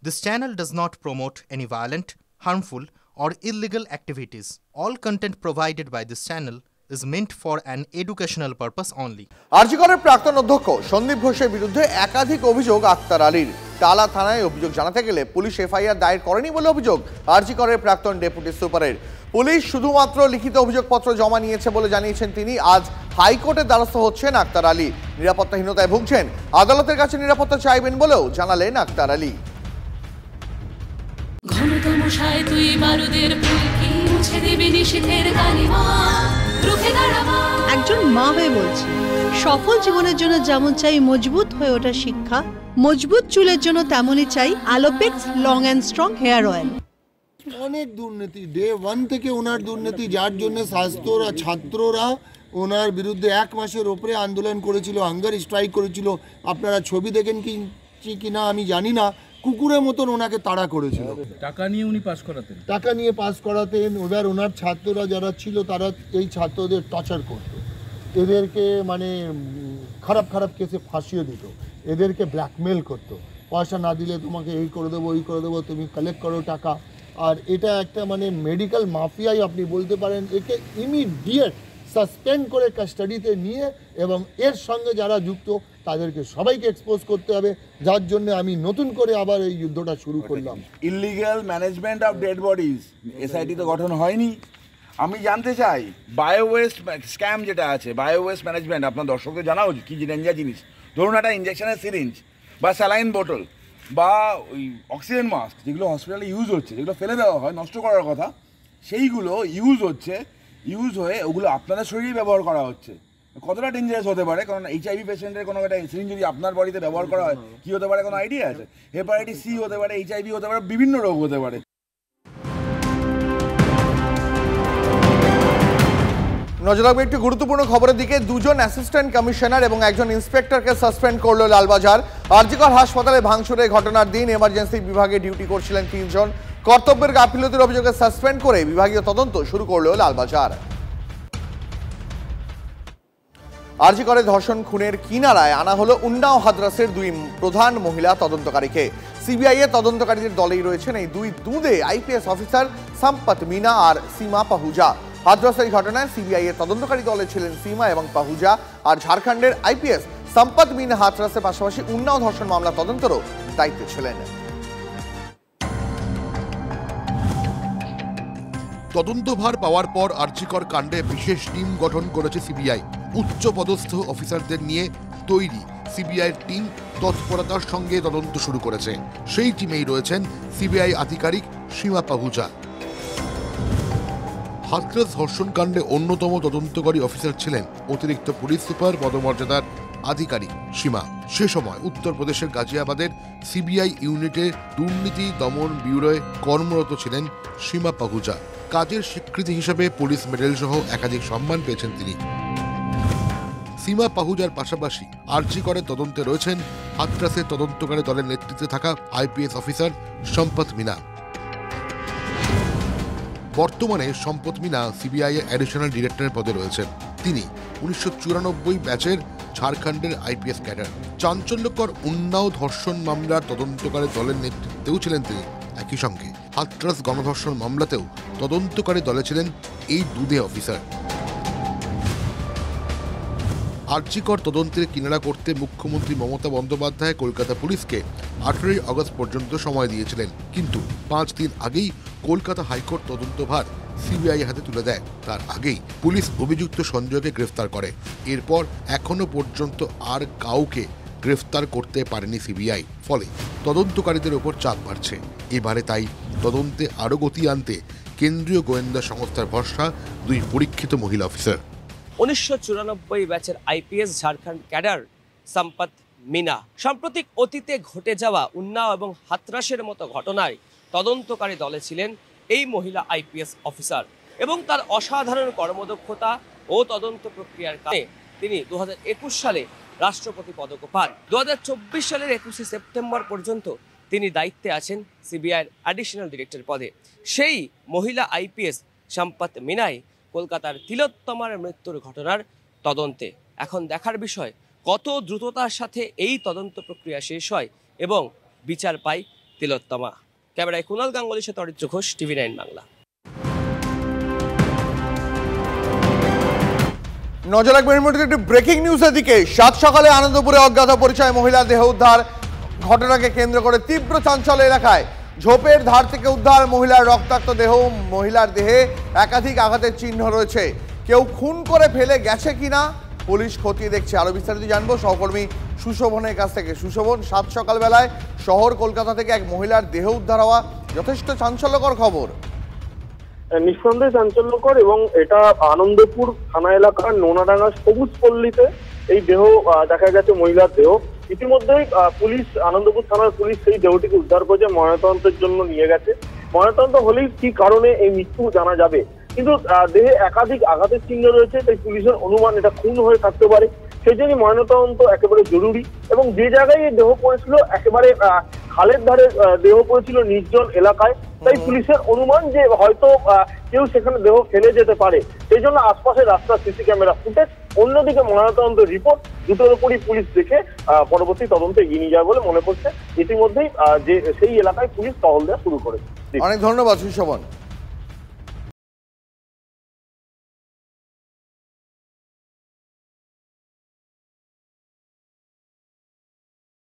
This channel does not promote any violent, harmful, or illegal activities. All content provided by this channel is meant for an educational purpose only. আরজিকরের প্রাক্তন অধ্যক্ষ সন্দীপ ঘোষের বিরুদ্ধে একাধিক অভিযোগ আক্তার আলীর। টালা থানায় অভিযোগ জানাতে গেলে পুলিশ এফআইআর দায়ের করেনি বলে অভিযোগ আরজিকরের প্রাক্তন ডেপুটি সুপারের। পুলিশ শুধুমাত্র লিখিত অভিযোগপত্র জমা নিয়েছে বলে জানিয়েছেন তিনি। আজ হাইকোর্টের দ্বারস্থ হচ্ছেন আক্তার আলী। নিরাপত্তাহীনতায় ভুগছেন, আদালতের কাছে নিরাপত্তা চাইবেন বলেও জানালেন আক্তার আলী। একজন মা হয়ে বলছি, সফল জীবনের জন্য যেমন চাই মজবুত হয়ে ওঠা শিক্ষা, মজবুত চুলের জন্য তেমনই চাই Alopex long and strong hair oil. অনেক দুর্নীতি, ডে 1 থেকে ওনার দুর্নীতি, যার জন্য ছাত্ররা ওনার বিরুদ্ধে 1 মাসের ওপরে আন্দোলন করেছিল, হাঙ্গার স্ট্রাইক করেছিল। আপনারা ছবি দেখেন কিনা আমি জানি না, কুকুরের মতন ওনাকে তাড়া করেছিল। টাকা নিয়ে উনি পাস করাতেন, টাকা নিয়ে পাস করাতেন। এবার ওনার ছাত্ররা যারা ছিল তারা এই ছাত্রদের টর্চার করতো, এদেরকে মানে খারাপ খারাপ কেসে ফাঁসিয়ে দিত, এদেরকে ব্ল্যাকমেল করতো, পয়সা না দিলে তোমাকে এই করে দেবো ওই করে দেবো, তুমি কালেক্ট করো টাকা। আর এটা একটা মানে মেডিকেল মাফিয়াই আপনি বলতে পারেন। একে ইমিডিয়েট সাসপেন্ড করে কাস্টাডিতে নিয়ে এবং এর সঙ্গে যারা যুক্ত তাদেরকে সবাইকে এক্সপোজ করতে হবে, যার জন্য আমি নতুন করে আবার এই যুদ্ধটা শুরু করলাম। Illegal management of dead bodies, SIT তো গঠন হয়নি। আমি জানতে চাই বায়ো ওয়েস্ট স্ক্যাম যেটা আছে, বায়ো ওয়েস্ট ম্যানেজমেন্ট আপনার দর্শকদের জানা উচিত কী ডেঞ্জার জিনিস। ধরুন একটা ইঞ্জেকশনের সিরিঞ্জ বা স্যালাইন বোতল বা ওই অক্সিজেন মাস্ক যেগুলো হসপিটালে ইউজ হচ্ছে, যেগুলো ফেলে দেওয়া হয় নষ্ট করার কথা, সেইগুলো ইউজ হয়ে ওগুলো আপনাদের শরীরেই ব্যবহার করা হচ্ছে। কতটা ডেঞ্জারাস হতে পারে? কারণ এইচআইভি পেশেন্টের কোনো একটা সিরিঞ্জ যদি আপনার বডিতে ব্যবহার করা হয়, কী হতে পারে কোনো আইডিয়া আছে? হেপাটাইটিস সি হতে পারে, এইচআইভি হতে পারে, বিভিন্ন রোগ হতে পারে। নজর রাখবে একটি গুরুত্বপূর্ণ খবরের দিকে। দুজন অ্যাসিস্ট্যান্ট কমিশনার এবং একজন ইন্সপেক্টরকে সাসপেন্ড করল লালবাজার। আরজিকর হাসপাতালে ভাঙচুরের ঘটনার দিন এমার্জেন্সি বিভাগে ডিউটি করছিলেন 3 জন। কর্তব্যের গাফিলতির অভিযোগে সাসপেন্ড করে বিভাগীয় তদন্ত শুরু করল লালবাজার। আরজিকরে ধর্ষণ খুনের কিনারায় আনা হলো উন্নাও হাতরাসের 2 প্রধান মহিলা তদন্তকারীকে। সিবিআই এর তদন্তকারীদের দলেই রয়েছেন এই 2 দুঁদে আইপিএস অফিসার সম্পত মিনা আর সীমা পাহুজা। হাতরাসের ঘটনায় সিবিআই এর তদন্তকারী দলে ছিলেন সীমা এবং পাহুজা। আর ঝাড়খণ্ডের আইপিএস সম্পত মিনা হাতরাসের পাশাপাশি উন্নাও ধর্ষণ মামলা তদন্তেরও দায়িত্বে ছিলেন। তদন্তভার পাওয়ার পর আরজিকর কাণ্ডে বিশেষ টিম গঠন করেছে সিবিআই। উচ্চ পদস্থ অফিসারদের নিয়ে তৈরি সিবিআইয়ের টিম তৎপরতার সঙ্গে তদন্ত শুরু করেছে। সেই টিমেই রয়েছেন সিবিআই আধিকারিক সীমা পাহুজা। হাতরাস ধর্ষণ কাণ্ডে অন্যতম তদন্তকারী অফিসার ছিলেন অতিরিক্ত পুলিশ সুপার পদমর্যাদার আধিকারিক সীমা। সে সময় উত্তরপ্রদেশের গাজিয়াবাদের সিবিআই ইউনিটে দুর্নীতি দমন ব্যুরোয় কর্মরত ছিলেন সীমা পাহুজা। কাজের স্বীকৃতি হিসেবে পুলিশ মেডেল সহ একাধিক সম্মান পেয়েছেন তিনি। সীমা পাহুজার পাশাপাশি আরজিকরের তদন্তে রয়েছেন হাতরাসের তদন্তকারী দলের নেতৃত্বে থাকা আইপিএস অফিসার সম্পত মিনা। বর্তমানে সম্পত মিনা সিবিআই এর অ্যাডিশনাল ডিরেক্টরের পদে রয়েছেন। তিনি 1994 ব্যাচের ঝাড়খণ্ডের আইপিএস ক্যাডার। চাঞ্চল্যকর উন্নাও ধর্ষণ মামলার তদন্তকারী দলের নেতৃত্বেও ছিলেন তিনি। একই সঙ্গে হাতরাস গণধর্ষণ মামলাতেও তদন্তকারী দলে ছিলেন এই দুধে অফিসার। আরজিকর তদন্তের কিনারা করতে মুখ্যমন্ত্রী মমতা বন্দ্যোপাধ্যায় কলকাতা পুলিশকে 18 আগস্ট পর্যন্ত সময় দিয়েছিলেন, কিন্তু 5 দিন আগেই কলকাতা হাইকোর্ট তদন্তভার সিবিআই হাতে তুলে দেয়। তার আগেই পুলিশ অভিযুক্ত সঞ্জয়কে গ্রেফতার করে। এরপর এখনো পর্যন্ত আর কাউকে গ্রেফতার করতে পারেনি সিবিআই। ফলে তদন্তকারীদের ওপর চাপ বাড়ছে। এবারে তাই তদন্তে আরও গতি আনতে কেন্দ্রীয় গোয়েন্দা সংস্থার ভরসা 2 পরীক্ষিত মহিলা অফিসার। 1994 ব্যাচের আইপিএস ঝাড়খণ্ড ক্যাডার সম্পত মিনা সাম্প্রতিক অতীতে ঘটে যাওয়া উন্নাও এবং হাতরাসের মতো ঘটনায় তদন্তকারী দলে ছিলেন এই মহিলা আইপিএস অফিসার এবং তার অসাধারণ কর্মদক্ষতা ও তদন্ত প্রক্রিয়ার কারণে তিনি 2021 সালে রাষ্ট্রপতি পদক পান। 2024 সালের 21 সেপ্টেম্বর পর্যন্ত তিনি দায়িত্বে আছেন সিবিআইয়ের অ্যাডিশনাল ডিরেক্টর পদে। সেই মহিলা আইপিএস সম্পত মিনাই কলকাতার তিলোত্তমার মৃত্যুর ঘটনার তদন্তে। এখন দেখার বিষয় কত দ্রুততার সাথে এই তদন্ত প্রক্রিয়া শেষ হয় এবং বিচার পায় তিলোত্তমা। ক্যামেরায় কুণাল গাঙ্গুলির সাথে অরিত্র ঘোষ, TV9 বাংলা। নজর রাখবেন এই মুহূর্তে একটি ব্রেকিং নিউজের দিকে। সাত সকালে আনন্দপুরে অজ্ঞাত পরিচয় মহিলা দেহ উদ্ধার ঘটনাকে কেন্দ্র করে তীব্র চাঞ্চল্য এলাকায়। ঝোপের ধার থেকে উদ্ধার মহিলার রক্তাক্ত দেহ। মহিলার দেহে একাধিক আঘাতের চিহ্ন রয়েছে। কেউ খুন করে ফেলে গেছে কিনা পুলিশ খতিয়ে দেখছে। আরো বিস্তারিত জানবো সহকর্মী সুশোভনের কাছ থেকে। সুশোভন, সাত সকালবেলায় শহর কলকাতা থেকে এক মহিলার দেহ উদ্ধার হওয়া যথেষ্ট চাঞ্চল্যকর খবর। নিঃসন্দেহে চাঞ্চল্যকর, এবং এটা আনন্দপুর থানা এলাকার নোনাডাঙ্গা সবুজ পল্লীতে এই দেহ দেখা গেছে, মহিলার দেহ। ইতিমধ্যেই পুলিশ, আনন্দপুর থানার পুলিশ সেই দেহটিকে উদ্ধার করেছে, ময়নাতদন্তের জন্য নিয়ে গেছে। ময়নাতদন্ত হলেই কি কারণে এই মৃত্যু জানা যাবে, কিন্তু দেহে একাধিক আঘাতের চিহ্ন রয়েছে, তাই পুলিশের অনুমান এটা খুন হয়ে থাকতে পারে। সেই জন্য ময়নাতদন্ত একেবারে জরুরি, এবং যে জায়গায় এই দেহ পড়েছিল একেবারে খালের ধারে দেহ পড়েছিল, নির্জন এলাকায়, তাই পুলিশের অনুমান যে হয়তো কেউ সেখানে দেহ ফেলে যেতে পারে। সেই জন্য আশপাশের রাস্তার সিসি ক্যামেরা ফুটেজ, অন্যদিকে ময়নাতদন্ত রিপোর্ট, দুটোর উপরই পুলিশ দেখে পরবর্তী তদন্তে এগিয়ে নিয়ে যাবে বলে মনে করছে। ইতিমধ্যেই যে সেই এলাকায় পুলিশ টহল দেওয়া শুরু করেছে। অনেক ধন্যবাদ সুশোভন।